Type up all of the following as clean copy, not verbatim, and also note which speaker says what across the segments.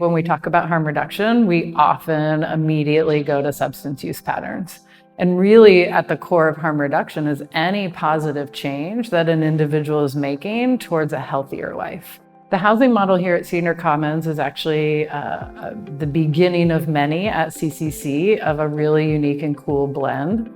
Speaker 1: When we talk about harm reduction, we often immediately go to substance use patterns. And really at the core of harm reduction is any positive change that an individual is making towards a healthier life. The housing model here at Cedar Commons is actually the beginning of many at CCC of a really unique and cool blend.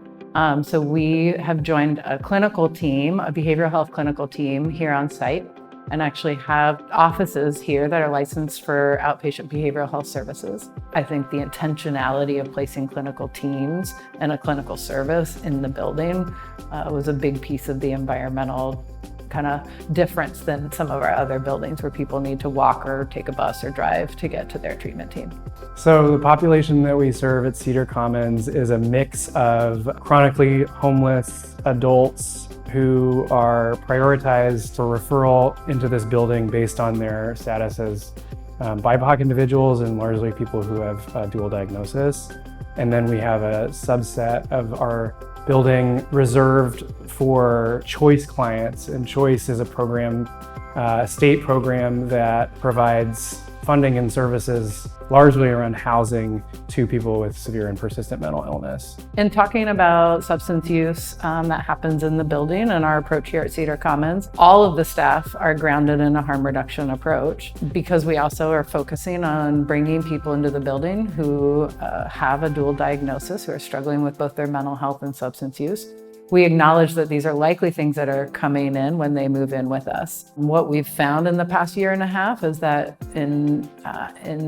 Speaker 1: So we have joined a clinical team, a behavioral health clinical team here on site, and actually have offices here that are licensed for outpatient behavioral health services. I think the intentionality of placing clinical teams and a clinical service in the building was a big piece of the environmental kind of difference than some of our other buildings where people need to walk or take a bus or drive to get to their treatment team.
Speaker 2: So the population that we serve at Cedar Commons is a mix of chronically homeless adults who are prioritized for referral into this building based on their status as BIPOC individuals and largely people who have dual diagnosis. And then we have a subset of our building reserved for choice clients, and choice is a program, a state program that provides funding and services largely around housing to people with severe and persistent mental illness.
Speaker 1: In talking about substance use that happens in the building and our approach here at Cedar Commons, all of the staff are grounded in a harm reduction approach because we also are focusing on bringing people into the building who have a dual diagnosis, who are struggling with both their mental health and substance use. We acknowledge that these are likely things that are coming in when they move in with us. What we've found in the past year and a half is that in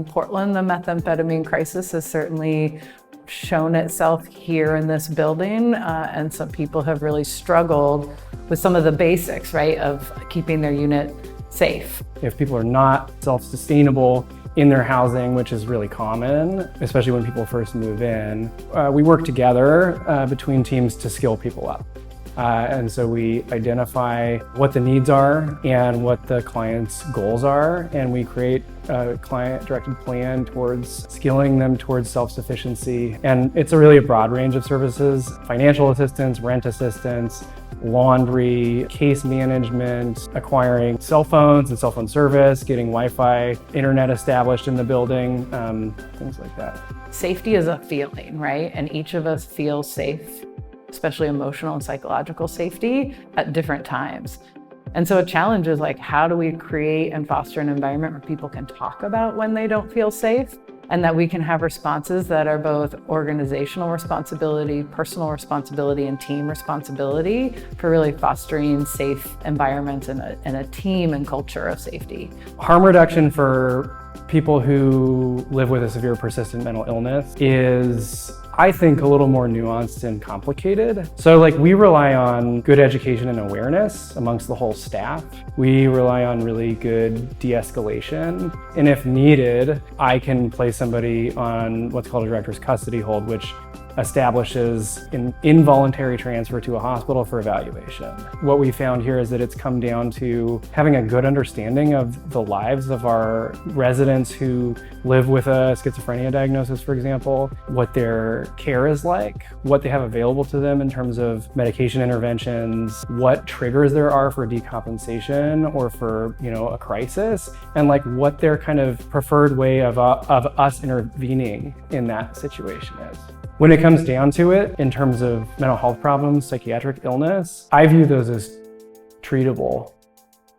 Speaker 1: Portland, the methamphetamine crisis has certainly shown itself here in this building, and some people have really struggled with some of the basics, right, of keeping their unit safe.
Speaker 2: If people are not self-sustainable in their housing, which is really common, especially when people first move in, we work together between teams to skill people up. And so we identify what the needs are and what the client's goals are, and we create a client-directed plan towards skilling them towards self-sufficiency. And it's a broad range of services: financial assistance, rent assistance, laundry, case management, acquiring cell phones and cell phone service, getting Wi-Fi, internet established in the building, things like that.
Speaker 1: Safety is a feeling, right? And each of us feels safe, especially emotional and psychological safety, at different times. And so a challenge is like, how do we create and foster an environment where people can talk about when they don't feel safe, and that we can have responses that are both organizational responsibility, personal responsibility, and team responsibility for really fostering safe environments and a team and culture of safety.
Speaker 2: Harm reduction for people who live with a severe persistent mental illness is, I think, a little more nuanced and complicated. So we rely on good education and awareness amongst the whole staff. We rely on really good de-escalation. And if needed, I can place somebody on what's called a director's custody hold, which establishes an involuntary transfer to a hospital for evaluation. What we found here is that it's come down to having a good understanding of the lives of our residents who live with a schizophrenia diagnosis, for example, what their care is like, what they have available to them in terms of medication interventions, what triggers there are for decompensation or for, a crisis, and what their kind of preferred way of us intervening in that situation is. When it comes down to it, in terms of mental health problems, psychiatric illness, I view those as treatable.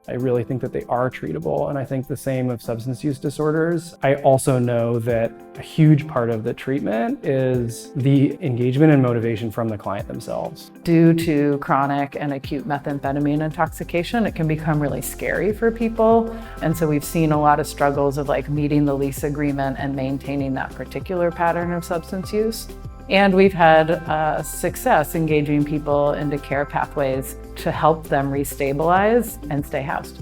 Speaker 2: I really think that they are treatable, and I think the same of substance use disorders. I also know that a huge part of the treatment is the engagement and motivation from the client themselves.
Speaker 1: Due to chronic and acute methamphetamine intoxication, it can become really scary for people. And so we've seen a lot of struggles of meeting the lease agreement and maintaining that particular pattern of substance use. And we've had success engaging people into care pathways to help them restabilize and stay housed.